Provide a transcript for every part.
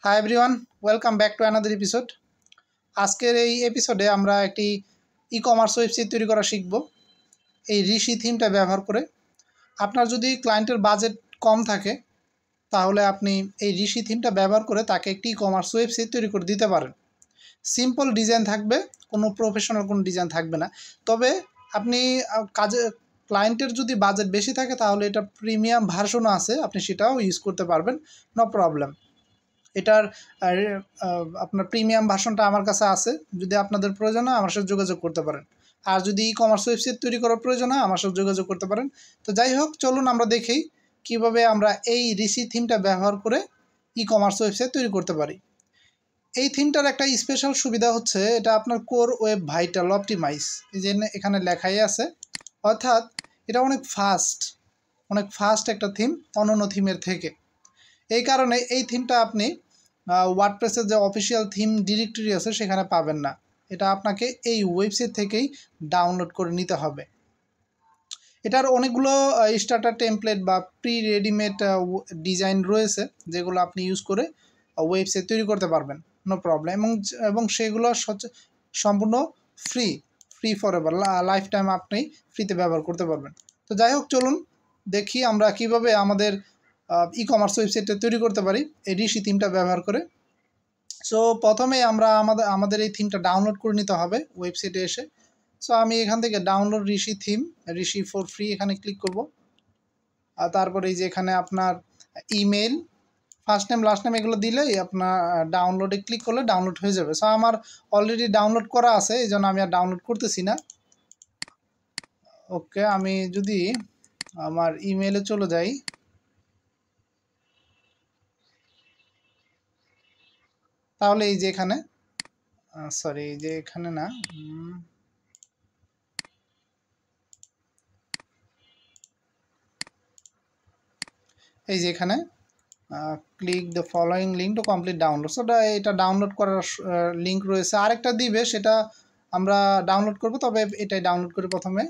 Hi everyone, welcome back to another episode. আজকের এই এপিসোডে আমরা একটি ই কমার্স ওয়েবসাইট তৈরি করা শিখব এই ঋষি থিমটা ব্যবহার করে। আপনার যদি ক্লায়েন্টের বাজেট কম থাকে তাহলে আপনি এই ঋষি থিমটা ব্যবহার করে তাকে একটি ই কমার্স ওয়েবসাইট তৈরি করে দিতে পারেন। সিম্পল ডিজাইন থাকবে, কোনো প্রফেশনাল কোনো ডিজাইন থাকবে না। তবে আপনি ক্লায়েন্টের যদি বাজেট বেশি থাকে তাহলে এটা প্রিমিয়াম ভার্সনও আছে, আপনি সেটাও ইউজ করতে পারবেন, নো প্রবলেম। এটার আপনার প্রিমিয়াম ভার্সনটা আমার কাছে আছে, যদি আপনাদের প্রয়োজন হয় আমার সাথে যোগাযোগ করতে পারেন। আর যদি ই কমার্স ওয়েবসাইট তৈরি করার প্রয়োজন হয় আমার সাথে যোগাযোগ করতে পারেন। তো যাই হোক, চলুন আমরা দেখি কিভাবে আমরা এই ঋষি থিমটা ব্যবহার করে ই কমার্স ওয়েবসাইট তৈরি করতে পারি। এই থিমটার একটা স্পেশাল সুবিধা হচ্ছে এটা আপনার কোর ওয়েব ভাইটাল অপটিমাইজ, এই যে এখানে লেখাই আছে, অর্থাৎ এটা অনেক ফাস্ট একটা থিম অন্যান্য থিমের থেকে। এই কারণে এই থিমটা আপনি ওয়ার্ডপ্রেসের যে অফিসিয়াল থিম ডিরেক্টরি আছে সেখানে পাবেন না, এটা আপনাকে এই ওয়েবসাইট থেকেই ডাউনলোড করে নিতে হবে। এটার অনেকগুলো স্টার্টার টেমপ্লেট বা প্রি রেডিমেড ডিজাইন রয়েছে যেগুলো আপনি ইউজ করে ওয়েবসাইট তৈরি করতে পারবেন, নো প্রবলেম। এবং সেগুলো সম্পূর্ণ free for ever, life time আপনি ফ্রিতে ব্যবহার করতে পারবেন। তো যাই হোক, চলুন দেখি আমরা কিভাবে আমাদের ই কমার্স ওয়েবসাইটটা তৈরি করতে পারি এই ঋষি থিমটা ব্যবহার করে। সো প্রথমে আমরা আমাদের এই থিমটা ডাউনলোড করে নিতে হবে ওয়েবসাইটে এসে। সো আমি এখান থেকে download Rishi theme, Rishi for free এখানে ক্লিক করব। আর তারপরে এই যে এখানে আপনার email, first name last name এগুলো দিলেই আপনার ডাউনলোডে ক্লিক করলে ডাউনলোড হয়ে যাবে। সো আমার অলরেডি ডাউনলোড করা আছে, এই জন্য আমি আর ডাউনলোড করতেছি না। ওকে, আমি যদি আমার ইমেলে চলে যাই, তাহলে এই যে এখানে সরি এই যে এখানে না, এই যে এখানে click the following link to complete download. So এটা ডাউনলোড করার লিঙ্ক রয়েছে, আরেকটা দিবে সেটা আমরা ডাউনলোড করব, তবে এটাই ডাউনলোড করি প্রথমে।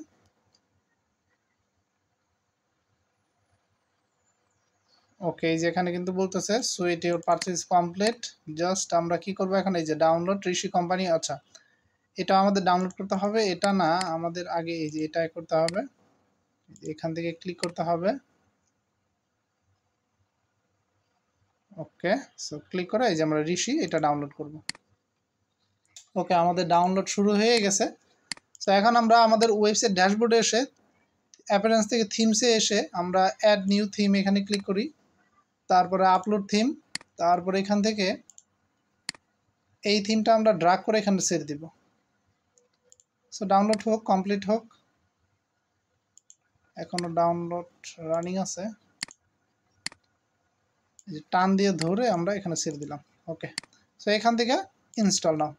ওকে, এই যে এখানে কিন্তু বলতেছে sweet your purchase complete. Just আমরা কি করব এখন, এই যে ডাউনলোড ঋষি কোম্পানি, আচ্ছা এটা আমাদের ডাউনলোড করতে হবে, এটা না, আমাদের আগে এই যে এটাই করতে হবে, এখান থেকে ক্লিক করতে হবে। ওকে, সো ক্লিক করে এই যে আমরা ঋষি এটা ডাউনলোড করব। ওকে, আমাদের ডাউনলোড শুরু হয়ে গেছে। সো এখন আমরা আমাদের ওয়েবসাইট ড্যাশবোর্ডে এসে অ্যাপিয়ারেন্স থেকে থিমসে এসে আমরা অ্যাড নিউ থিম এখানে ক্লিক করি, তারপরে আপলোড থিম, তারপরে এখান থেকে এই থিমটা আমরা ড্র্যাগ করে এখানে ছেড়ে দিব। সো ডাউনলোড হোক, কমপ্লিট হোক, এখনও ডাউনলোড রানিং আছে, টান দিয়ে ধরে আমরা এখানে ছেড়ে দিলাম। ওকে, সো এখান থেকে ইনস্টল নাও।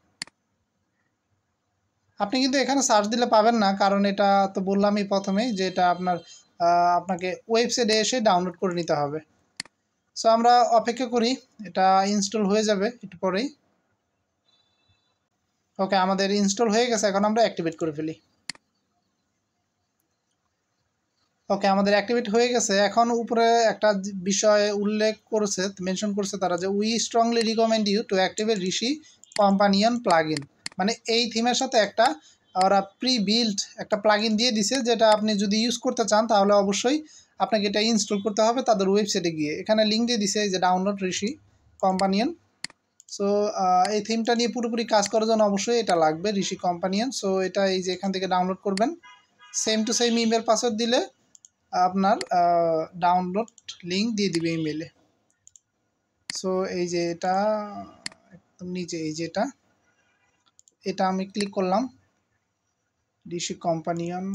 আপনি কিন্তু এখানে সার্চ দিলে পাবেন না, কারণ এটা তো বললামই প্রথমেই যে এটা আপনাকে ওয়েবসাইটে এসে ডাউনলোড করে নিতে হবে। সো আমরা অপেক্ষা করি, এটা ইনস্টল হয়ে যাবে একটু পরেই। ওকে, আমাদের ইনস্টল হয়ে গেছে, এখন আমরা অ্যাক্টিভেট করে ফেলি। ওকে, আমাদের অ্যাক্টিভেট হয়ে গেছে। এখন উপরে একটা বিষয় উল্লেখ করেছে, মেনশন করছে তারা, যে we strongly recommend you to activate Rishi companion plugin. মানে এই থিমের সাথে একটা ওরা প্রি বিল্ড একটা প্লাগইন দিয়ে দিছে, যেটা আপনি যদি ইউজ করতে চান তাহলে অবশ্যই আপনাকে এটা ইনস্টল করতে হবে তাদের ওয়েবসাইটে গিয়ে। এখানে লিঙ্ক দিয়ে দিছে এই যে ডাউনলোড ঋষি কম্পানিয়ন। সো এই থিমটা নিয়ে পুরোপুরি কাজ করার জন্য অবশ্যই এটা লাগবে, ঋষি কম্পানিয়ন। সো এটা এই যে এখান থেকে ডাউনলোড করবেন, same to same email password দিলে আপনার ডাউনলোড লিঙ্ক দিয়ে দিবে ইমেলে। সো এই যে এটা একদম নিচে, এই যে এটা আমি ক্লিক করলাম ঋষি কম্পানিয়ন।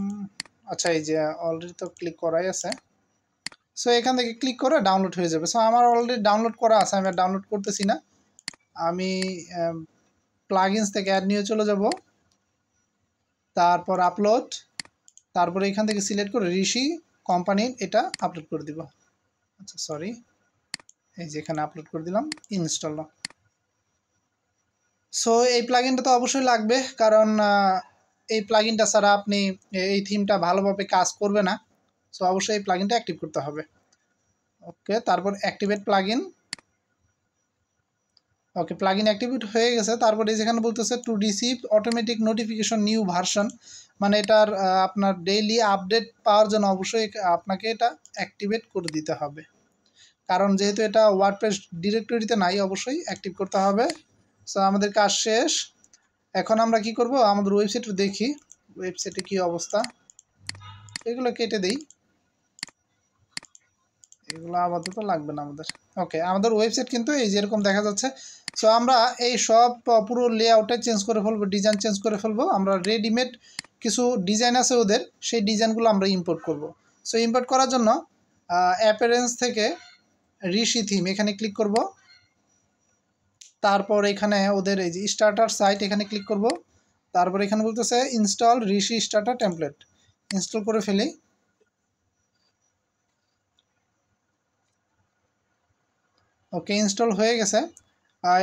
আচ্ছা, এই যে অলরেডি তো ক্লিক করাই আছে। সো এখান থেকে ক্লিক করে ডাউনলোড হয়ে যাবে। সো আমার অলরেডি ডাউনলোড করা আছে, আমি আর ডাউনলোড করতেছি না। আমি প্লাগইনস থেকে অ্যাড নিয়ে চলে যাব, তারপর আপলোড, তারপরে এখান থেকে সিলেক্ট করে ঋষি কোম্পানি এটা আপলোড করে দিব। আচ্ছা সরি, এই যে এখানে আপলোড করে দিলাম, ইনস্টল নাও। সো এই প্লাগইনটা তো অবশ্যই লাগবে, কারণ এই প্লাগইনটা ছাড়া আপনি এই থিমটা ভালোভাবে কাজ করবে না। সো অবশ্যই এই প্লাগইনটা অ্যাক্টিভ করতে হবে। ওকে, তারপর অ্যাক্টিভেট প্লাগইন। ওকে, প্লাগইন অ্যাক্টিভেট হয়ে গেছে। তারপরে যেখানে বলতেছে to receive automatic notification new version, মানে এটার আপনার ডেইলি আপডেট পাওয়ার জন্য অবশ্যই আপনাকে এটা অ্যাক্টিভেট করে দিতে হবে, কারণ যেহেতু এটা ওয়ার্ডপ্রেস ডিরেক্টরিতে নাই অবশ্যই অ্যাক্টিভ করতে হবে। সো আমাদের কাজ শেষ। এখন আমরা কি করব, আমাদের ওয়েবসাইটে দেখি ওয়েবসাইটে কি অবস্থা। এগুলো কেটে দেই, এগুলো আপাতত লাগবে না আমাদের। ওকে, আমাদের ওয়েবসাইট কিন্তু এই যেরকম দেখা যাচ্ছে। সো আমরা এই সব পুরো লেআউটটা চেঞ্জ করে ফেলবো, ডিজাইন চেঞ্জ করে ফেলবো। আমরা রেডিমেড কিছু ডিজাইন আছে ওদের, সেই ডিজাইনগুলো আমরা ইম্পোর্ট করব। সো ইম্পোর্ট করার জন্য অ্যাপিয়ারেন্স থেকে ঋষি থিম এখানে ক্লিক করব। তারপর এখানে ওদের এই যে স্টার্টার সাইট এখানে ক্লিক করব। তারপর এখানে বলতেছে ইনস্টল ঋষি স্টার্টার টেমপ্লেট, ইনস্টল করে ফেলি। ওকে, ইনস্টল হয়ে গেছে।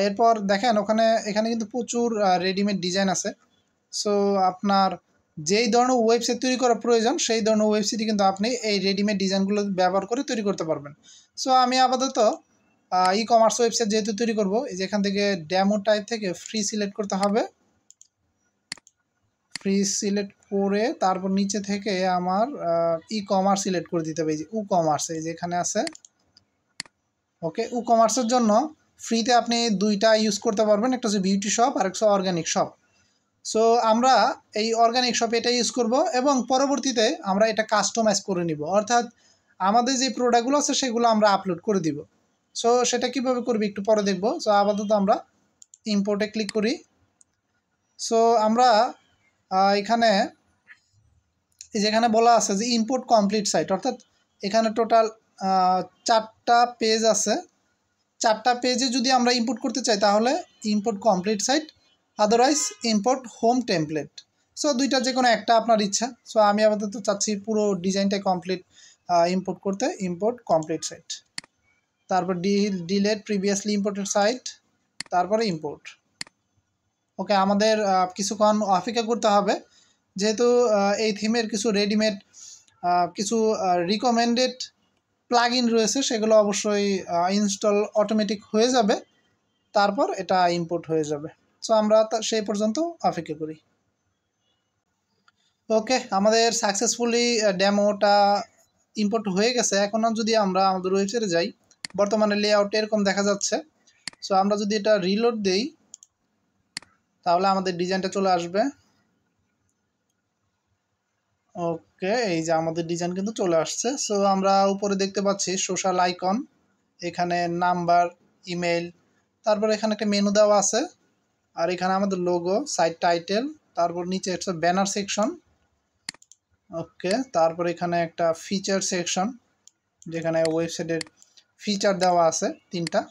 এরপর দেখেন এখানে কিন্তু প্রচুর রেডিমেড ডিজাইন আছে। সো আপনার যেই ধরনের ওয়েবসাইট তৈরি করা প্রয়োজন সেই ধরনের ওয়েবসাইটই কিন্তু আপনি এই রেডিমেড ডিজাইনগুলো ব্যবহার করে তৈরি করতে পারবেন। সো আমি আপাতত ই কমার্স ওয়েবসাইট যেহেতু তৈরি করব, এই যে এখান থেকে ডেমো টাইপ থেকে ফ্রি সিলেক্ট করতে হবে। ফ্রি সিলেক্ট করে তারপর নিচে থেকে আমার ই কমার্স সিলেক্ট করে দিতে হবে। এই যে উ কমার্স এই যে এখানে আছে। ওকে, উ কমার্সের জন্য ফ্রিতে আপনি দুইটা ইউজ করতে পারবেন, একটা হচ্ছে বিউটি শপ আর একটা অর্গানিক শপ। সো আমরা এই অর্গানিক শপ এটা ইউজ করব এবং পরবর্তীতে আমরা এটা কাস্টমাইজ করে নিব, অর্থাৎ আমাদের যে প্রোডাক্টগুলো আছে সেগুলো আমরা আপলোড করে দিব। সো সেটা কিভাবে করবি একটু পরে দেখব। সো আপাতত আমরা ইম্পোর্টে ক্লিক করি। সো আমরা এখানে এই যেখানে বলা আছে যে ইম্পোর্ট কমপ্লিট সাইট, অর্থাৎ এখানে টোটাল 4টা পেজ আছে। 4টা পেজে যদি আমরা ইম্পোর্ট করতে চাই তাহলে import complete site, otherwise import home template. So দুইটা যে কোনো একটা আপনার ইচ্ছা। সো আমি আপাতত চাচ্ছি পুরো ডিজাইনটাই কমপ্লিট ইম্পোর্ট করতে, ইম্পোর্ট কমপ্লিট সাইট। তারপর ডিলেট প্রিভিয়াসলি ইম্পোর্টেড সাইট, তারপরে ইম্পোর্ট। ওকে, আমাদের কিছুক্ষণ অপেক্ষা করতে হবে, যেহেতু এই থিমের কিছু রেডিমেড কিছু রিকমেন্ডেড প্লাগইন রয়েছে, সেগুলো অবশ্যই ইনস্টল অটোমেটিক হয়ে যাবে, তারপর এটা ইম্পোর্ট হয়ে যাবে। সো আমরা সেই পর্যন্ত অপেক্ষা করি। ওকে, আমাদের সাকসেসফুলি ডেমোটা ইম্পোর্ট হয়ে গেছে। এখন যদি আমরা আমাদের ওয়েবসাইটে যাই, বর্তমানে লেআউট এরকম দেখা যাচ্ছে। সো আমরা যদি এটা রিলোড দেই তাহলে আমাদের ডিজাইনটা চলে আসবে। ওকে, এই যে আমাদের ডিজাইন কিন্তু চলে আসছে। সো আমরা উপরে দেখতে পাচ্ছি সোশ্যাল আইকন, এখানে নাম্বার, ইমেল, তারপর এখানে একটা মেনু দেওয়া আছে, আর এখানে আমাদের লোগো, সাইট টাইটেল, তারপর নিচে একটা ব্যানার সেকশন। ওকে, তারপর এখানে একটা ফিচার সেকশন যেখানে ওয়েবসাইটের ফিচার দেওয়া আছে 3টা।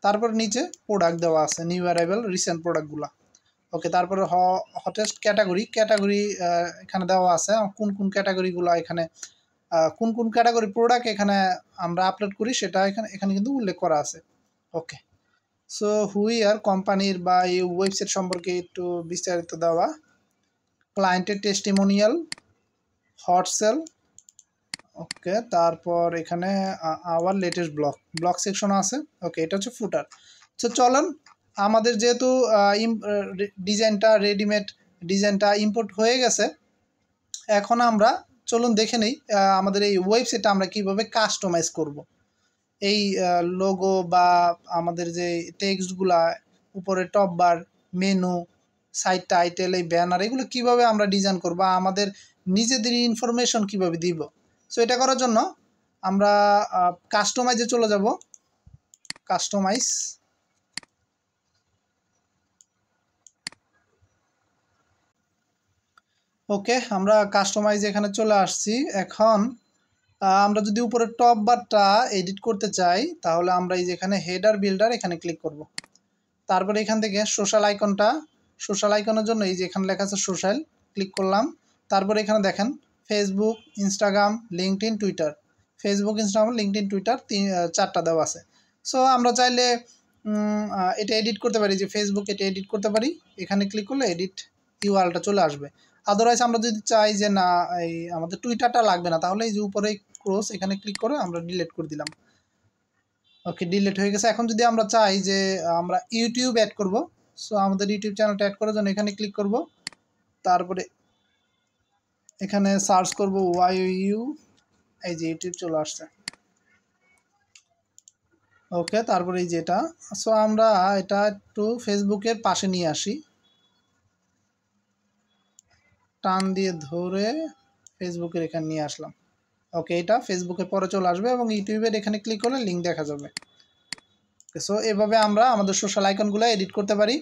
তারপর নিচে প্রোডাক্ট দেওয়া আছে, নিউ অ্যারাইভেল রিসেন্ট প্রোডাক্টগুলো। ওকে, তারপরে হটেস্ট ক্যাটাগরি এখানে দেওয়া আছে, কোন কোন ক্যাটাগরিগুলো এখানে কোন কোন ক্যাটাগরি প্রোডাক্ট এখানে আমরা আপলোড করি সেটা এখানে কিন্তু উল্লেখ করা আছে। ওকে, সো হুই আর কোম্পানির বা এই ওয়েবসাইট সম্পর্কে একটু বিস্তারিত দেওয়া, ক্লায়েন্টের টেস্টিমোনিয়াল, হট সেল। ওকে, তারপর এখানে আওয়ার লেটেস্ট ব্লগ সেকশনও আছে। ওকে, এটা হচ্ছে ফুটার। সো চলুন, আমাদের যেহেতু রেডিমেড ডিজাইনটা ইম্পোর্ট হয়ে গেছে, এখন আমরা চলুন দেখে নিই আমাদের এই ওয়েবসাইটটা আমরা কিভাবে কাস্টমাইজ করব। এই লোগো বা আমাদের যে টেক্সটগুলা, উপরে top bar, menu, site title, এই ব্যানার, এগুলো কিভাবে আমরা ডিজাইন করব, আমাদের নিজেদের ইনফরমেশন কিভাবে দিব। সো এটা করার জন্য আমরা কাস্টমাইজে চলে যাব। কাস্টমাইজ, ওকে, আমরা কাস্টমাইজ এখানে চলে আসছি। এখন আমরা যদি উপরে টপ বারটা এডিট করতে চাই তাহলে আমরা এই যে এখানে হেডার বিল্ডার এখানে ক্লিক করব। তারপরে এখান থেকে সোশ্যাল আইকনের জন্য এই যে এখানে লেখা আছে সোশ্যাল, ক্লিক করলাম। তারপরে এখানে দেখেন Facebook, Instagram, LinkedIn, Twitter. Facebook, Instagram, LinkedIn, Twitter 4টা দেওয়া আছে। সো আমরা চাইলে এটা এডিট করতে পারি, যে ফেসবুক এটা এডিট করতে পারি, এখানে ক্লিক করলে এডিট ইউআরএলটা চলে আসবে। আদারওয়াইজ আমরা যদি চাই যে না এই আমাদের টুইটারটা লাগবে না, তাহলে এই যে উপরে ক্রস এখানে ক্লিক করে আমরা ডিলিট করে দিলাম। ওকে, ডিলিট হয়ে গেছে। এখন যদি আমরা চাই যে আমরা ইউটিউব অ্যাড করব, সো আমাদের ইউটিউব চ্যানেলটা অ্যাড করার জন্য এখানে ক্লিক করব, তারপরে এখানে সার্চ করব YU, এই যে ইউটিউব চলে আসছে। ওকে, তারপরে এই যে এটা, সো আমরা এটা একটু ফেসবুকের পাশে নিয়ে আসি, টান দিয়ে ধরে ফেসবুকের এখানে নিয়ে আসলাম। ওকে, এটা ফেসবুকের পরে চলে আসবে এবং ইউটিউবের এখানে ক্লিক করলে লিঙ্ক দেখা যাবে। সো এভাবে আমরা আমাদের সোশ্যাল আইকনগুলো এডিট করতে পারি।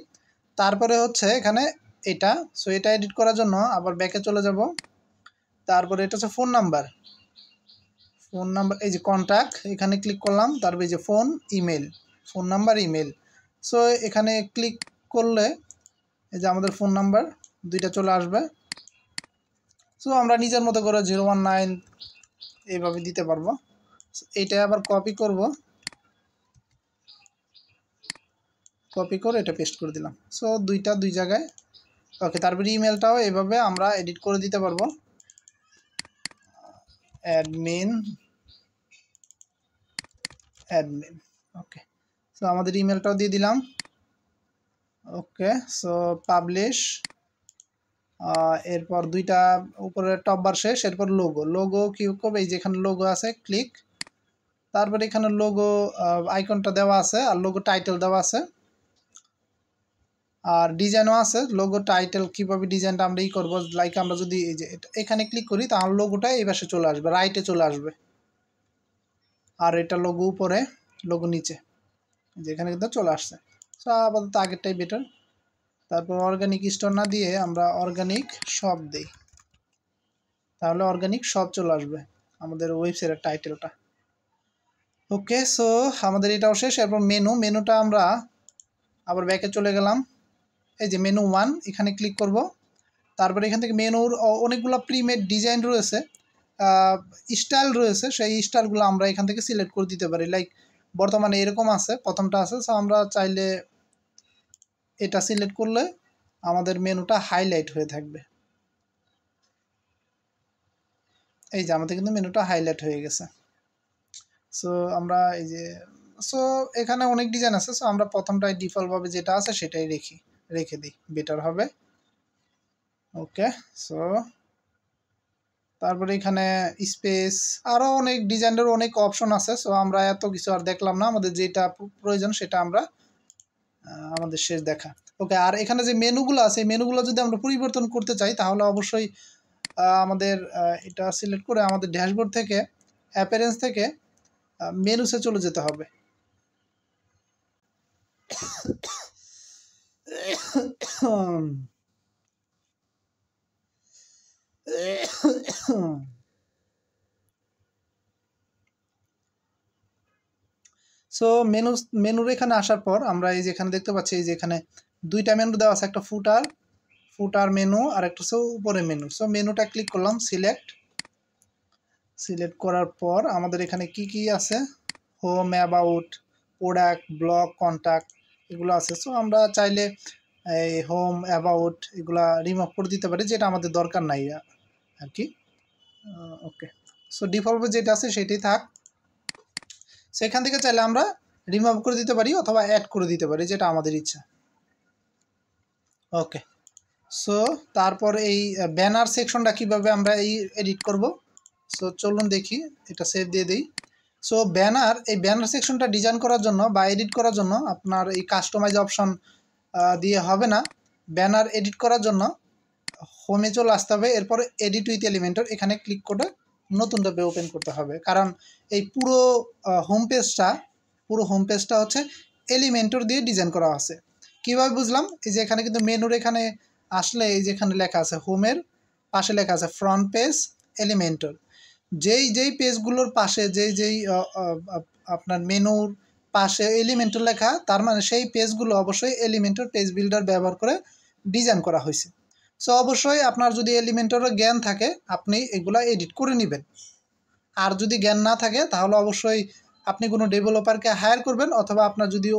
তারপরে হচ্ছে এখানে এটা, সো এটা এডিট করার জন্য আবার ব্যাকে চলে যাব। তারপরে এটা হচ্ছে ফোন নাম্বার, এই যে কন্ট্যাক্ট, এখানে ক্লিক করলাম। তারপরে এই যে ফোন নাম্বার, ইমেল। সো এখানে ক্লিক করলে এই যে আমাদের ফোন নাম্বার দুইটা চলে আসবে। সো আমরা নিজের মতো করে 019 এইভাবে দিতে পারবো। এইটা আবার কপি করে এটা পেস্ট করে দিলাম। সো দুইটা দুই জায়গায়। ওকে, তারপরে ইমেলটাও এভাবে আমরা এডিট করে দিতে পারবো, অ্যাডমিন। ওকে, সো আমাদের ইমেলটাও দিয়ে দিলাম। ওকে, সো পাবলিশ, এরপর দুইটা উপরে টপ বার শেষ, এরপর লোগো কি করবে, এই যে এখানে লোগো আছে, ক্লিক। তারপরে এখানে লোগো আইকনটা দেওয়া আছে আর লোগো টাইটেল দেওয়া আছে আর ডিজাইনও আছে। লোগো টাইটেল কিভাবে ডিজাইনটা আমরা করবো, লাইক আমরা যদি এই যে এখানে ক্লিক করি তাহলে লোগোটা এই পাশে চলে আসবে, রাইটে চলে আসবে। আর এটা লোগো উপরে, লোগো নিচে, যেখানে কিন্তু চলে আসছে। সো আপাতত আগেরটাই বেটার। তারপর অর্গানিক স্টোর না দিয়ে আমরা অর্গানিক শপ দিই, তাহলে অর্গানিক শপ চলে আসবে আমাদের ওয়েবসাইটের টাইটেলটা। ওকে, সো আমাদের এটাও শেষ। এরপর মেনুটা আমরা আবার ব্যাকে চলে গেলাম, এই যে মেনু 1 এখানে ক্লিক করব। তারপরে এখান থেকে মেনুর অনেকগুলো প্রিমেড ডিজাইন রয়েছে, স্টাইল রয়েছে, সেই স্টাইলগুলো আমরা এখান থেকে সিলেক্ট করে দিতে পারি। লাইক বর্তমানে এরকম আছে, প্রথমটা আছে, সো আমরা চাইলে এটা সিলেক্ট করলে আমাদের মেনুটা হাইলাইট হয়ে থাকবে। এই যে আমাদের কিন্তু মেনুটা হাইলাইট হয়ে গেছে। সো আমরা এই যে, সো এখানে অনেক ডিজাইন আছে, সো আমরা প্রথমটাই ডিফল্টভাবে যেটা আছে সেটাই রেখে দিই, বেটার হবে। ওকে, সো তারপরে এখানে স্পেস, আরও অনেক ডিজাইনের অনেক অপশন আছে। সো আমরা এত কিছু আর দেখলাম না, আমাদের যেটা প্রয়োজন সেটা আমরা আমাদের শেষ দেখা। ওকে, আর এখানে যে মেনুগুলো আছে, এই মেনুগুলো যদি আমরা পরিবর্তন করতে চাই তাহলে অবশ্যই আমাদের এটা সিলেক্ট করে আমাদের ড্যাশবোর্ড থেকে, অ্যাপিয়ারেন্স থেকে মেনুসে চলে যেতে হবে। সো মেনুর এখানে আসার পর আমরা এই যে এখানে দেখতে পাচ্ছি, এই যে এখানে দুইটা মেনু দেওয়া আছে, একটা ফুটার মেনু আর একটা হচ্ছে উপরে মেনু। সো মেনুটা ক্লিক করলাম, সিলেক্ট করার পর আমাদের এখানে কি আছে, home, about, product, blog, contact, এগুলো আছে। সো আমরা চাইলে এই হোম, অ্যাবাউট এগুলা রিমুভ করে দিতে পারি, যেটা আমাদের দরকার নাই আর কি। ওকে, সো ডিফল্ট যেটা আছে সেটাই থাক। সেখান থেকে চাইলে আমরা রিমুভ করে দিতে পারি অথবা অ্যাড করে দিতে পারি, যেটা আমাদের ইচ্ছা। ওকে, সো তারপর এই ব্যানার সেকশনটা কিভাবে আমরা এডিট করব। সো চলুন দেখি, এটা সেভ দিয়ে দিই। সো এই ব্যানার সেকশনটা ডিজাইন করার জন্য বা এডিট করার জন্য আপনার এই কাস্টমাইজ অপশন দিয়ে হবে না। ব্যানার এডিট করার জন্য হোমে চলে আসতে হবে, এরপর এডিট উইথ এলিমেন্টর এখানে ক্লিক করে নতুন ট্যাবে ওপেন করতে হবে। কারণ এই পুরো হোম পেজটা হচ্ছে এলিমেন্টর দিয়ে ডিজাইন করা আছে। কীভাবে বুঝলাম, এই যে এখানে কিন্তু মেনুর এখানে আসলে এই যে এখানে লেখা আছে, হোমের পাশে লেখা আছে ফ্রন্ট পেজ এলিমেন্টর। যেই পেজগুলোর পাশে যেই আপনার মেনুর পাশে এলিমেন্টর লেখা, তার মানে সেই পেজগুলো অবশ্যই এলিমেন্টর পেজ বিল্ডার ব্যবহার করে ডিজাইন করা হয়েছে। সো অবশ্যই আপনার যদি এলিমেন্টরের জ্ঞান থাকে আপনি এগুলা এডিট করে নেবেন। আর যদি জ্ঞান না থাকে তাহলে অবশ্যই আপনি কোনো ডেভেলপারকে হায়ার করবেন, অথবা আপনার যদি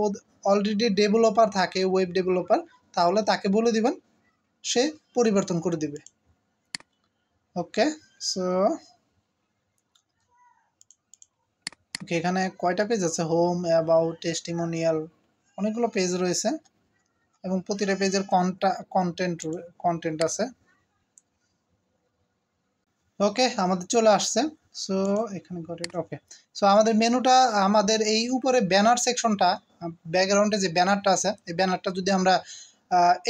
অলরেডি ডেভেলপার থাকে, ওয়েব ডেভেলপার, তাহলে তাকে বলে দিবেন, সে পরিবর্তন করে দিবে। ওকে, সো ওকে, এখানে কয়টা পেজ আছে? হোম, অ্যাবাউট, টেস্টিমোনিয়াল, অনেকগুলো পেজ রয়েছে এবং প্রতিটা পেজের কন্টেন্ট আছে। ওকে, আমাদের চলে আসছে। সো এখানে ওকে, সো আমাদের মেনুটা, আমাদের এই উপরে ব্যানার সেকশনটা, ব্যাকগ্রাউন্ডে যে ব্যানারটা আছে, এই ব্যানারটা যদি আমরা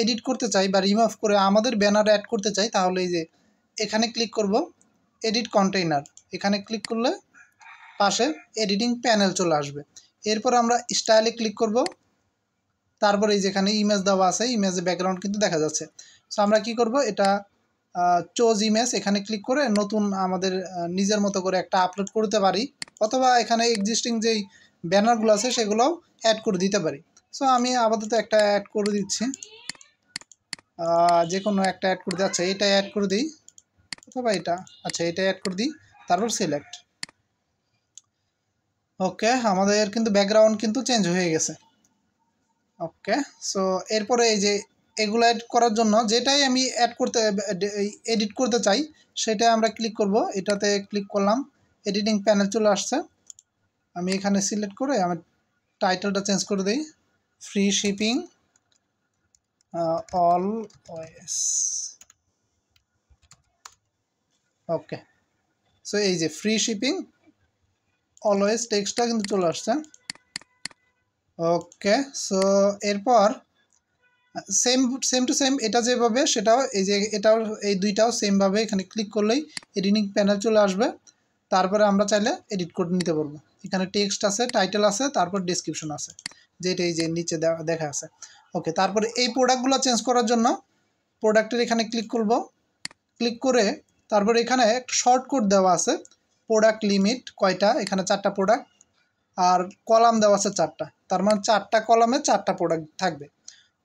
এডিট করতে চাই বা রিমুভ করে আমাদের ব্যানার অ্যাড করতে চাই, তাহলে এই যে এখানে ক্লিক করব, এডিট কন্টেইনার, এখানে ক্লিক করলে পাশে এডিটিং প্যানেল চলে আসবে। এরপর আমরা স্টাইলে ক্লিক করব, তারপরে এই যেখানে ইমেজ দেওয়া আছে, ইমেজের ব্যাকগ্রাউন্ড কিন্তু দেখা যাচ্ছে। সো আমরা কি করব, এটা চোজ ইমেজ, এখানে ক্লিক করে নতুন আমাদের নিজের মতো করে একটা আপলোড করতে পারি, অথবা এখানে এক্সিস্টিং যেই ব্যানারগুলো আছে সেগুলোও অ্যাড করে দিতে পারি। সো আমি আপাতত একটা অ্যাড করে দিচ্ছি, যে কোনো একটা অ্যাড করে দিই। আচ্ছা, এটা অ্যাড করে দিই, অথবা এটা, আচ্ছা এটা অ্যাড করে দিই, তারপর সিলেক্ট। ওকে, আমাদের কিন্তু ব্যাকগ্রাউন্ড কিন্তু চেঞ্জ হয়ে গেছে। ওকে, সো এরপরে এই যে এগুলো অ্যাড করার জন্য যেটাই আমি এডিট করতে চাই সেটাই আমরা ক্লিক করব। এটাতে ক্লিক করলাম, এডিটিং প্যানেল চলে আসছে। আমি এখানে সিলেক্ট করে আমার টাইটেলটা চেঞ্জ করে দিই, ফ্রি শিপিং অলওয়েজ। ওকে, সো এই যে ফ্রি শিপিং অলওয়েজ টেক্সটটা কিন্তু চলে আসছে। ওকে, সো এরপর সেম টু সেম এটা যেভাবে সেটাও এই যে এটাও, এই দুইটাও সেমভাবে এখানে ক্লিক করলেই এডিটিং প্যানেল চলে আসবে। তারপরে আমরা চাইলে এডিট করে নিতে পারবো। এখানে টেক্সট আছে, টাইটেল আছে, তারপর ডেসক্রিপশন আছে, যেটা এই যে নিচে দেখা আছে। ওকে, তারপরে এই প্রোডাক্টগুলো চেঞ্জ করার জন্য প্রোডাক্টের এখানে ক্লিক করব, ক্লিক করে তারপরে এখানে একটা শর্ট কোড দেওয়া আছে, প্রোডাক্ট লিমিট কয়টা, এখানে 4টা প্রোডাক্ট, আর কলাম দেওয়া আছে 4টা, তার মানে 4টা কলামে 4টা প্রোডাক্ট থাকবে।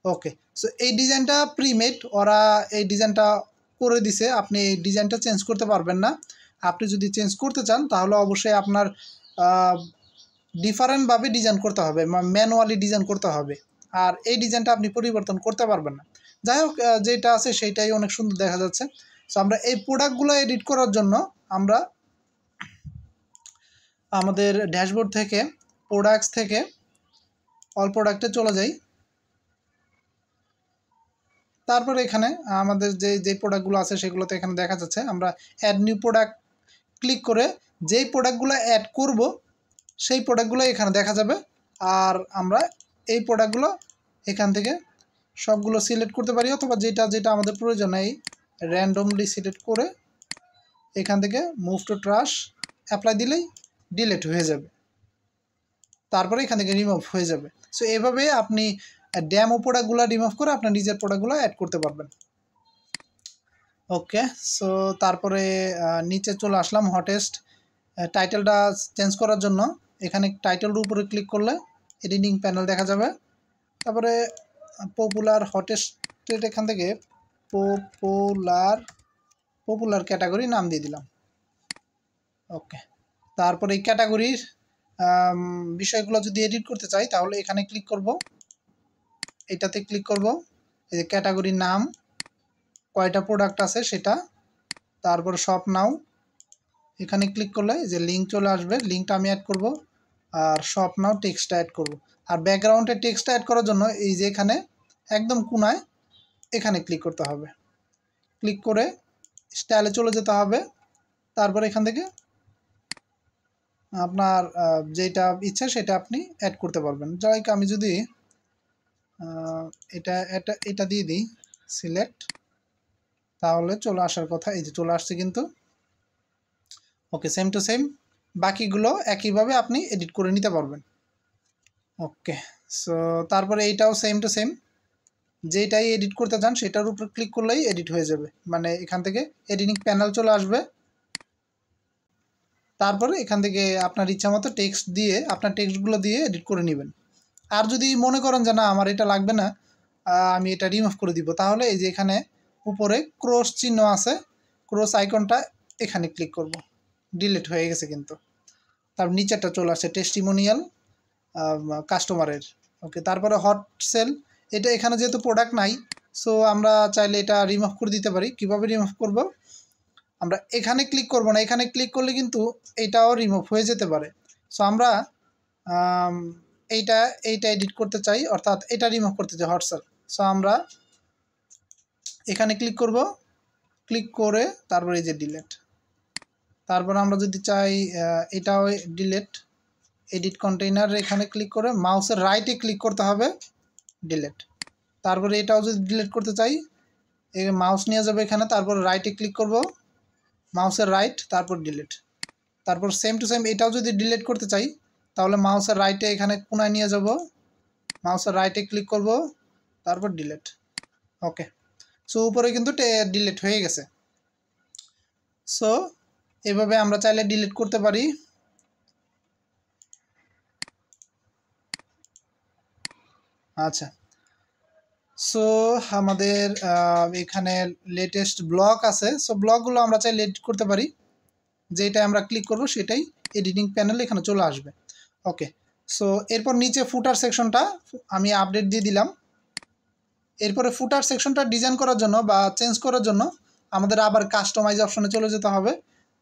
ওকে, সো এই ডিজাইনটা প্রিমেড, ওরা এই ডিজাইনটা করে দিছে, আপনি এই ডিজাইনটা চেঞ্জ করতে পারবেন না। আপনি যদি চেঞ্জ করতে চান তাহলে অবশ্যই আপনার ডিফারেন্টভাবে ডিজাইন করতে হবে, ম্যানুয়ালি ডিজাইন করতে হবে, আর এই ডিজাইনটা আপনি পরিবর্তন করতে পারবেন না। যাই হোক, যেটা আছে সেইটাই অনেক সুন্দর দেখা যাচ্ছে। সো আমরা এই প্রোডাক্টগুলো এডিট করার জন্য আমরা আমাদের ড্যাশবোর্ড থেকে প্রোডাক্টস থেকে অল প্রোডাক্টে চলে যাই। তারপরে এখানে আমাদের যে প্রোডাক্টগুলো আছে সেগুলোতে এখানে দেখা যাচ্ছে। আমরা অ্যাড নিউ প্রোডাক্ট ক্লিক করে যেই প্রোডাক্টগুলো অ্যাড করব সেই প্রোডাক্টগুলো এখানে দেখা যাবে, আর আমরা এই প্রোডাক্টগুলো এখান থেকে সবগুলো সিলেক্ট করতে পারি, অথবা যেটা আমাদের প্রয়োজন এই র্যান্ডমলি সিলেক্ট করে এখান থেকে মুভ টু ট্রাশ অ্যাপ্লাই দিলেই ডিলিট হয়ে যাবে, তারপরে এখান থেকে রিমুভ হয়ে যাবে। সো এভাবে আপনি ড্যামো প্রোডাক্টগুলো রিমুভ করে আপনার নিজের প্রোডাক্টগুলো অ্যাড করতে পারবেন। ওকে, সো তারপরে নিচে চলে আসলাম। হটেস্ট টাইটেলটা চেঞ্জ করার জন্য এখানে টাইটেলের উপরে ক্লিক করলে এডিটিং প্যানেল দেখা যাবে। তারপরে পপুলার হটেস্টের এখান থেকে পপুলার ক্যাটাগরি নাম দিয়ে দিলাম। ওকে, তারপরে এই ক্যাটাগরির বিষয়গুলো যদি এডিট করতে চাই তাহলে এখানে ক্লিক করব, এটাতে ক্লিক করব, এই যে ক্যাটাগরির নাম, কয়টা প্রোডাক্ট আছে সেটা, তারপর শপ নাও, এখানে ক্লিক করলে যে লিঙ্ক চলে আসবে, লিঙ্কটা আমি অ্যাড করব, আর শপ নাও টেক্সটটা অ্যাড করব। আর ব্যাকগ্রাউন্ডে টেক্সটটা অ্যাড করার জন্য এই যে এখানে একদম কোনায় এখানে ক্লিক করতে হবে, ক্লিক করে স্টাইলে চলে যেতে হবে। তারপর এখান থেকে আপনার যেটা ইচ্ছা সেটা আপনি অ্যাড করতে পারবেন। যাই আমি যদি এটা দিয়ে দিই সিলেক্ট, তাহলে চলে আসার কথা, এই যে চলে আসছে কিন্তু। ওকে, সেম টু সেম বাকিগুলো একইভাবে আপনি এডিট করে নিতে পারবেন। ওকে, সো তারপরে এইটাও সেম টু সেম, যেটাই এডিট করতে চান সেটার উপর ক্লিক করলেই এডিট হয়ে যাবে, মানে এখান থেকে এডিটিং প্যানেল চলে আসবে। তারপরে এখান থেকে আপনার ইচ্ছা মতো টেক্সট দিয়ে আপনার টেক্সটগুলো দিয়ে এডিট করে নেবেন। আর যদি মনে করেন যে না আমার এটা লাগবে না, আমি এটা রিমুভ করে দিব, তাহলে এই যে এখানে উপরে ক্রস চিহ্ন আছে, ক্রস আইকনটা এখানে ক্লিক করব, ডিলিট হয়ে গেছে কিন্তু। তারপর নিচেরটা চলে আসছে টেস্টিমোনিয়াল কাস্টমারের। ওকে, তারপরে হট সেল, এটা এখানে যেহেতু প্রোডাক্ট নাই, সো আমরা চাইলে এটা রিমুভ করে দিতে পারি। কিভাবে রিমুভ করব, আমরা এখানে ক্লিক করব না, এখানে ক্লিক করলে কিন্তু এটাও রিমুভ হয়ে যেতে পারে। সো আমরা আম, এইটা এইটা এডিট করতে চাই, অর্থাৎ এটা রিমুভ করতে চাই হোয়াটসঅ্যাপ। সো আমরা এখানে ক্লিক করব, ক্লিক করে তারপর এই যে ডিলেট। তারপর আমরা যদি চাই এটাও ডিলেট, এডিট কন্টেইনার এখানে ক্লিক করে মাউসের রাইটে ক্লিক করতে হবে, ডিলেট। তারপরে এটাও যদি ডিলিট করতে চাই এই মাউস নিয়ে যাবে এখানে, তারপর রাইটে ক্লিক করব, মাউসের রাইট, তারপর ডিলিট। তারপর সেম টু সেম এটাও যদি ডিলিট করতে চাই তাহলে মাউসের রাইটে এখানে কোনায় নিয়ে যাব, মাউসের রাইটে ক্লিক করব, তারপর ডিলিট। ওকে, সো উপরে কিন্তু ডিলিট হয়ে গেছে। সো এভাবে আমরা চাইলে ডিলিট করতে পারি। আচ্ছা, সো আমাদের এখানে লেটেস্ট ব্লগ আছে। সো ব্লগগুলো আমরা চাইলে এডিট করতে পারি, যেটাই আমরা ক্লিক করব সেটাই এডিটিং প্যানেলে এখানে চলে আসবে। ওকে, সো এরপর নিচে ফুটার সেকশনটা আমি আপডেট দিয়ে দিলাম। এরপরে ফুটার সেকশনটা ডিজাইন করার জন্য বা চেঞ্জ করার জন্য আমাদের আবার কাস্টমাইজ অপশনে চলে যেতে হবে।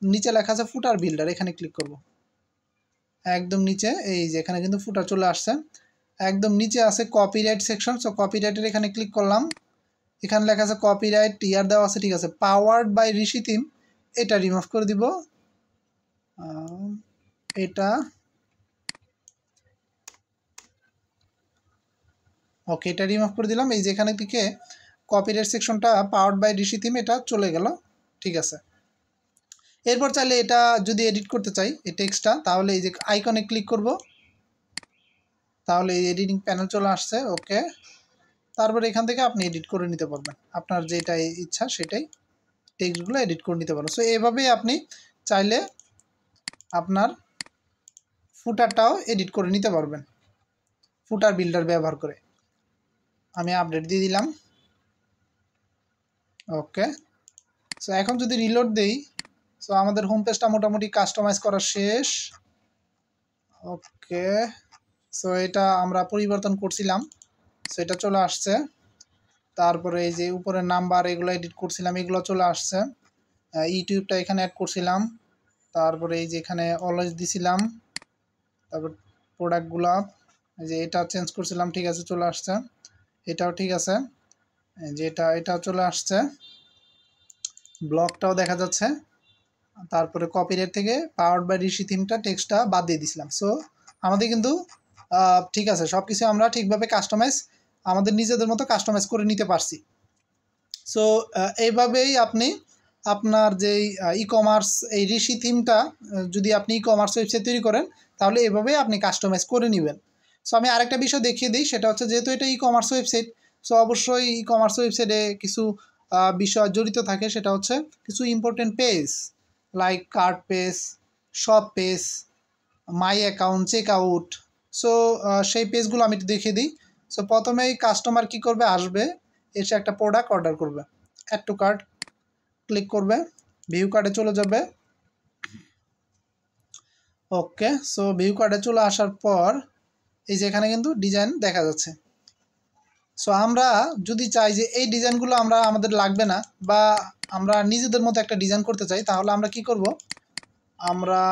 নিচে লেখা আছে ফুটার বিল্ডার, এখানে ক্লিক করব। একদম নিচে এই যে এখানে কিন্তু ফুটার চলে আসছে। একদম নিচে আছে কপিরাইট সেকশন। সো কপিরাইটের এখানে ক্লিক করলাম, এখানে লেখা আছে কপিরাইট ইয়ার দেওয়া আছে, ঠিক আছে। পাওয়ার্ড বাই ঋষি থিম এটা রিমুভ করে দিব, এটা ওকে, এটা রিমুভ করে দিলাম। এই যে এখানে থেকে কপিরাইট সেকশনটা পাওয়ার্ড বাই ঋষি থিম এটা চলে গেল, ঠিক আছে। এরপর চাইলে এটা যদি এডিট করতে চাই এই টেক্সটটা, তাহলে এই যে আইকনে ক্লিক করব, তাহলে এই এডিটিং প্যানেল চলে আসছে। ওকে, তারপর এখান থেকে আপনি এডিট করে নিতে পারবেন, আপনার যেটা ইচ্ছা সেটাই টেক্সটগুলো এডিট করে নিতে পারবেন। সো এভাবেই আপনি চাইলে আপনার ফুটারটাও এডিট করে নিতে পারবেন ফুটার বিল্ডার ব্যবহার করে। আমি আপডেট দিয়ে দিলাম। ওকে, সো এখন যদি রিলোড দেই, সো আমাদের হোম পেজটা মোটামুটি কাস্টমাইজ করা শেষ। ওকে, সো এটা আমরা পরিবর্তন করছিলাম, সো এটা চলে আসছে। তারপরে এই যে উপরে নাম্বার এগুলো এডিট করছিলাম, এগুলো চলে আসছে। ইউটিউবটা এখানে অ্যাড করছিলাম, তারপরে এই যে এখানে অলওয়েজ দিছিলাম, তারপর প্রোডাক্টগুলো এই যে এটা চেঞ্জ করছিলাম, ঠিক আছে, চলে আসছে। এটাও ঠিক আছে, যে এটাও চলে আসছে, ব্লগটাও দেখা যাচ্ছে। তারপরে কপিরাইট থেকে পাওয়ার্ড বাই ঋষি থিমটা টেক্সটটা বাদ দিয়ে দিছিলাম। সো আমাদের কিন্তু ঠিক আছে, সব কিছু আমরা ঠিকভাবে কাস্টমাইজ আমাদের নিজেদের মতো কাস্টমাইজ করে নিতে পারছি। সো এইভাবেই আপনি আপনার যেই ই কমার্স এই ঋষি থিমটা যদি আপনি ই কমার্স ওয়েবসাইট তৈরি করেন তাহলে এভাবেই আপনি কাস্টমাইজ করে নেবেন। সো আমি আরেকটা বিষয় দেখিয়ে দিই, সেটা হচ্ছে যেহেতু এটা ই কমার্স ওয়েবসাইট, সো অবশ্যই ই কমার্স ওয়েবসাইটে কিছু বিষয় জড়িত থাকে, সেটা হচ্ছে কিছু important page like cart page, shop page, my account, check out. So সেই পেজগুলো আমি একটু দেখিয়ে দিই। সো প্রথমেই কাস্টমার কি করবে, আসবে, এসে একটা প্রোডাক্ট অর্ডার করবে, অ্যাড টু কার্ট ক্লিক করবে, ভিউ কার্ডে চলে যাবে। ওকে, সো ভিউ কার্ডে চলে আসার পর এই যে এখানে কিন্তু ডিজাইন দেখা যাচ্ছে। সো আমরা যদি চাই যে এই ডিজাইনগুলো আমরা আমাদের লাগবে না বা আমরা নিজেদের মতো একটা ডিজাইন করতে চাই, তাহলে আমরা কি করব, আমরা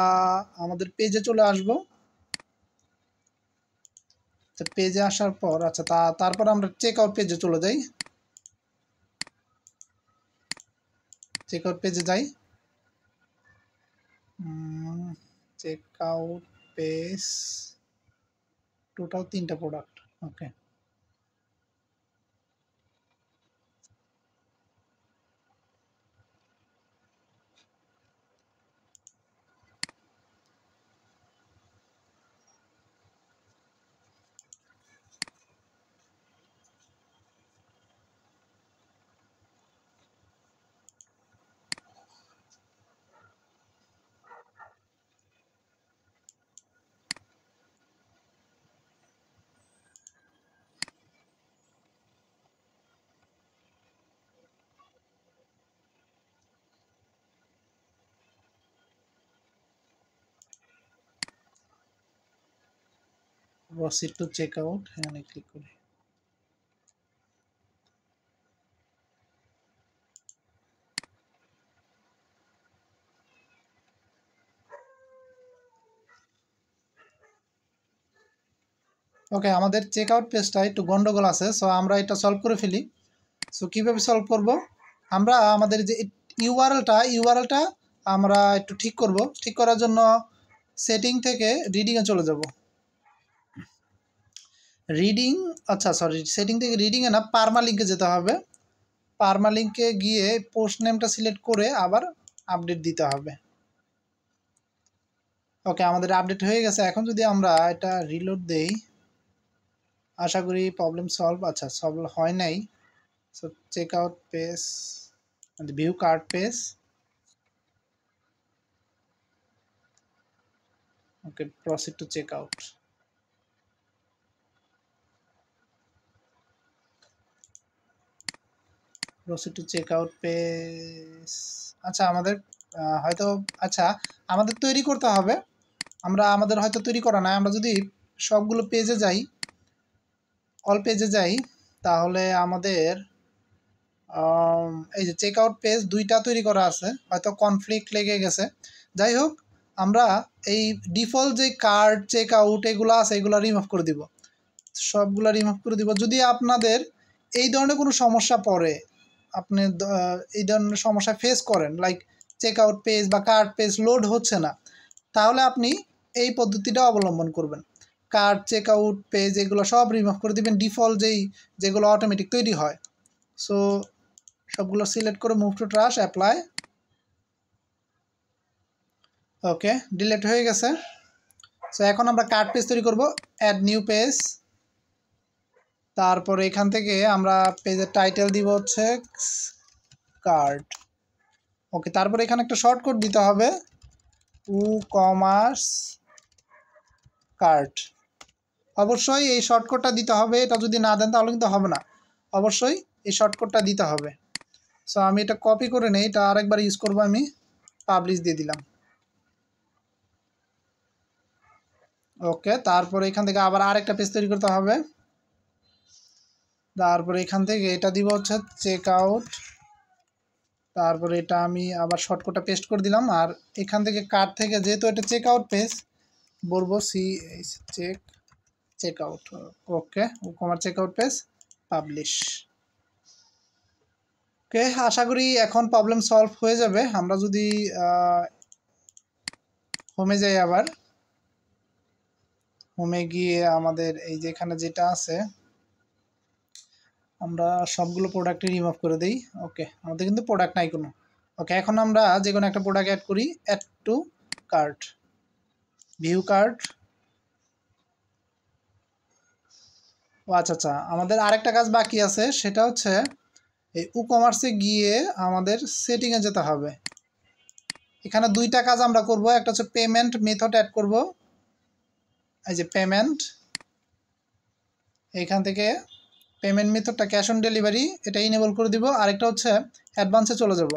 আমাদের পেজে চলে আসব। তো পেজে আসার পর আচ্ছা তারপর আমরা চেক আউট পেজে চলে যাই, চেক আউট পেজে যাই, চেক আউট পেজ, টোটাল 3টা product. Okay, proceed to check out, এখানে ক্লিক করি। ওকে, আমাদের চেক আউট পেজটা একটু গন্ডগোল আছে, সো আমরা এটা সলভ করে ফেলি। সো কীভাবে সলভ করব, আমরা আমাদের যে ইউআরএলটা আমরা একটু ঠিক করব। ঠিক করার জন্য সেটিং থেকে রিডিংয়ে চলে যাব। রিডিং, আচ্ছা সরি, সেটিং থেকে রিডিংয়ে না, পারমালিঙ্কে যেতে হবে। পারমালিঙ্কে গিয়ে পোস্ট নেমটা সিলেক্ট করে আবার আপডেট দিতে হবে। ওকে, আমাদের আপডেট হয়ে গেছে। এখন যদি আমরা এটা রিলোড দেই, আশা করি প্রবলেম সলভ। আচ্ছা, সলভ হয় নাই। So check out page, view card page. Okay, proceed to check out. Proceed to check out page. আচ্ছা, আমাদের হয়তো, আচ্ছা আমাদের তৈরি করতে হবে। আমাদের হয়তো তৈরি করা নাই। আমরা যদি সবগুলো পেজে যাই, অল পেজে যাই, তাহলে আমাদের এই যে চেক আউট পেজ দুইটা তৈরি করা আছে, হয়তো কনফ্লিক্ট লেগে গেছে। যাই হোক, আমরা এই ডিফল্ট যে কার্ড চেক আউট এগুলো আছে, এগুলো রিমুভ করে দিব। সবগুলো রিমুভ করে দিব। যদি আপনাদের এই ধরনের কোনো সমস্যা পড়ে, আপনি এই ধরনের সমস্যা ফেস করেন, লাইক চেক আউট পেজ বা কার্ড পেজ লোড হচ্ছে না, তাহলে আপনি এই পদ্ধতিটা অবলম্বন করবেন। কার্ড চেক আউট পেজ এগুলো সব রিমুভ করে দিবেন, ডিফল্ট যেগুলো অটোমেটিক তৈরি হয়। সো সবগুলো সিলেক্ট করে move to trash, apply. Okay, delete হয়ে গেছে। সো এখন আমরা কার্ড পেজ তৈরি করব। Add new page. তারপরে এখান থেকে আমরা পেজের টাইটেল দিব হচ্ছে কার্ড। ওকে, তারপরে এখানে একটা শর্টকাট দিতে হবে, ই-কমার্স কার্ড। অবশ্যই এই শর্টকাটটা দিতে হবে। এটা যদি না দেন তাহলে কিন্তু হবে না। অবশ্যই এই শর্টকাটটা দিতে হবে। সো আমি এটা কপি করে নেই, এটা আরেকবার ইউজ করব। আমি পাবলিশ দিয়ে দিলাম। ওকে, তারপরে এখান থেকে আবার আরেকটা পেজ তৈরি করতে হবে। তারপরে এখান থেকে এটা দিব হচ্ছে চেক আউট। তারপরে এটা আমি আবার শর্টকাটটা পেস্ট করে দিলাম। আর এখান থেকে কার্ড থেকে, যেহেতু এটা চেক আউট পেজ, বলবো check out. Okay, e-commerce check out page, publish. Okay, আশা করি এখন প্রবলেম সলভ হয়ে যাবে। আমরা যদি হোমে যাই, আবার হোমে গিয়ে আমাদের এই যে এখানে যেটা আছে, আমরা সবগুলো প্রোডাক্টই রিমুভ করে দিই। ওকে, আমাদের কিন্তু প্রোডাক্ট নাই কোনো। ওকে, এখন আমরা যে কোনো একটা প্রোডাক্ট অ্যাড করি। Add to cart, view cart. ও আচ্ছা আচ্ছা, আমাদের আরেকটা কাজ বাকি আছে, সেটা হচ্ছে এই ই-কমার্সে গিয়ে আমাদের সেটিংয়ে যেতে হবে। এখানে দুইটা কাজ আমরা করব। একটা হচ্ছে পেমেন্ট মেথড অ্যাড করব। এই যে পেমেন্ট, এইখান থেকে পেমেন্ট মেথডটা ক্যাশ অন ডেলিভারি, এটা ইনেবল করে দিব। আরেকটা হচ্ছে অ্যাডভান্সে চলে যাব।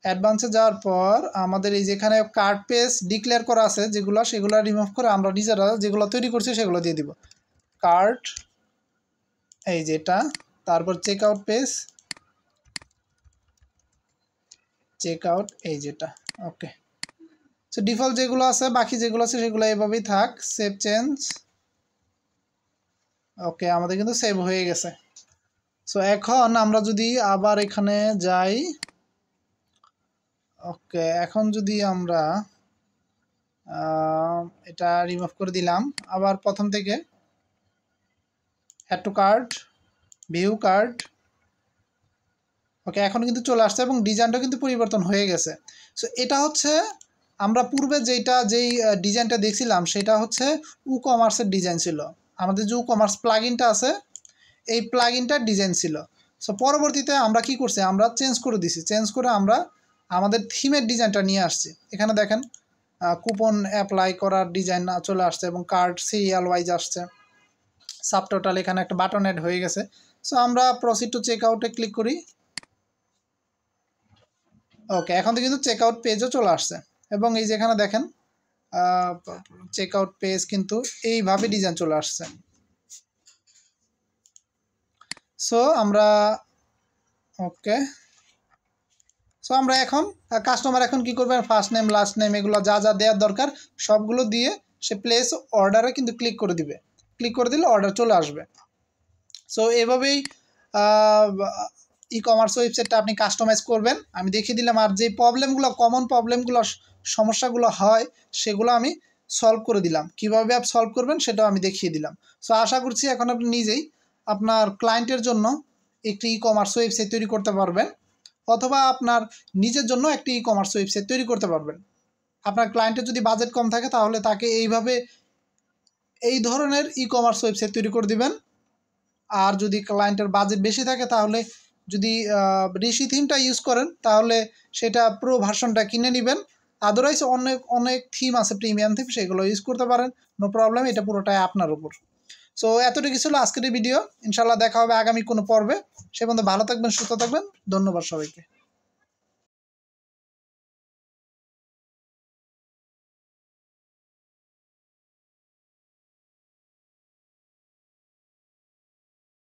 অ্যাডভান্সে যাওয়ার পর আমাদের এই যেখানে কার্ড পেজ ডিক্লেয়ার করা আছে যেগুলো, সেগুলো রিমুভ করে আমরা নিজেরা যেগুলো তৈরি করছি সেগুলো দিয়ে দিব। কার্ড, এই যেটা, তারপর check out page, check out, এই যেটা। ওকে, সো ডিফল্ট যেগুলো আছে, বাকি যেগুলো আছে সেগুলো এভাবেই থাক। Save change. ওকে, আমাদের কিন্তু সেভ হয়ে গেছে। সো এখন আমরা যদি আবার এখানে যাই, ওকে, এখন যদি আমরা এটা রিমুভ করে দিলাম, আবার প্রথম থেকে add to cart, view cart. Okay, এখন কিন্তু চলে আসছে এবং ডিজাইনটা কিন্তু পরিবর্তন হয়ে গেছে। সো এটা হচ্ছে আমরা পূর্বে যেই ডিজাইনটা দেখছিলাম, সেটা হচ্ছে ই-কমার্সের ডিজাইন ছিল। আমাদের যে ই-কমার্স প্লাগইনটা আছে, এই প্লাগইনটার ডিজাইন ছিল। সো পরবর্তীতে আমরা কি করছি, আমরা চেঞ্জ করে দিছি। চেঞ্জ করে আমরা আমাদের থিমের ডিজাইনটা নিয়ে আসছি। এখানে দেখেন কুপন অ্যাপ্লাই করার ডিজাইন চলে আসছে এবং কার্ড সিরিয়াল ওয়াইজ আসছে। সাবটোটাল, এখানে একটা বাটন অ্যাড হয়ে গেছে। সো আমরা প্রসিড টু চেক আউটে ক্লিক করি। ওকে, এখন তো কিন্তু চেক আউট পেজও চলে আসছে এবং এই যেখানে দেখেন চেক আউট পেজ কিন্তু এইভাবে ডিজাইন চলে আসছে। সো আমরা ওকে, সো আমরা এখন কাস্টমার এখন কি করবে, ফার্স্ট নেম লাস্ট নেম এগুলো যা যা দেওয়ার দরকার সবগুলো দিয়ে সে প্লেস অর্ডারে কিন্তু ক্লিক করে দিবে, ক্লিক করে দিলে অর্ডার চলে আসবে। সো এভাবেই ই কমার্স ওয়েবসাইটটা আপনি কাস্টমাইজ করবেন। আমি দেখিয়ে দিলাম, আর যে প্রবলেমগুলো কমন প্রবলেমগুলো সমস্যাগুলো হয় সেগুলো আমি সলভ করে দিলাম। কীভাবে অ্যাপ সলভ করবেন সেটাও আমি দেখিয়ে দিলাম। সো আশা করছি এখন আপনি নিজেই আপনার ক্লায়েন্টের জন্য একটি ই কমার্স ওয়েবসাইট তৈরি করতে পারবেন, অথবা আপনার নিজের জন্য একটি ই কমার্স ওয়েবসাইট তৈরি করতে পারবেন। আপনার ক্লায়েন্টের যদি বাজেট কম থাকে তাহলে তাকে এইভাবে এই ধরনের ই কমার্স ওয়েবসাইট তৈরি করে দিবেন। আর যদি ক্লায়েন্টের বাজেট বেশি থাকে তাহলে যদি ঋষি থিমটা ইউজ করেন তাহলে সেটা প্রো ভার্সনটা কিনে নেবেন। আদারওয়াইজ অনেক থিম আছে, প্রিমিয়াম থিম, সেগুলো ইউজ করতে পারেন, নো প্রবলেম। এটা পুরোটাই আপনার উপর। সো এতটুকু ছিল আজকের এই ভিডিও। ইনশাল্লাহ দেখা হবে আগামী কোনো পর্বে। সে পর্যন্ত ভালো থাকবেন, সুস্থ থাকবেন। ধন্যবাদ সবাইকে।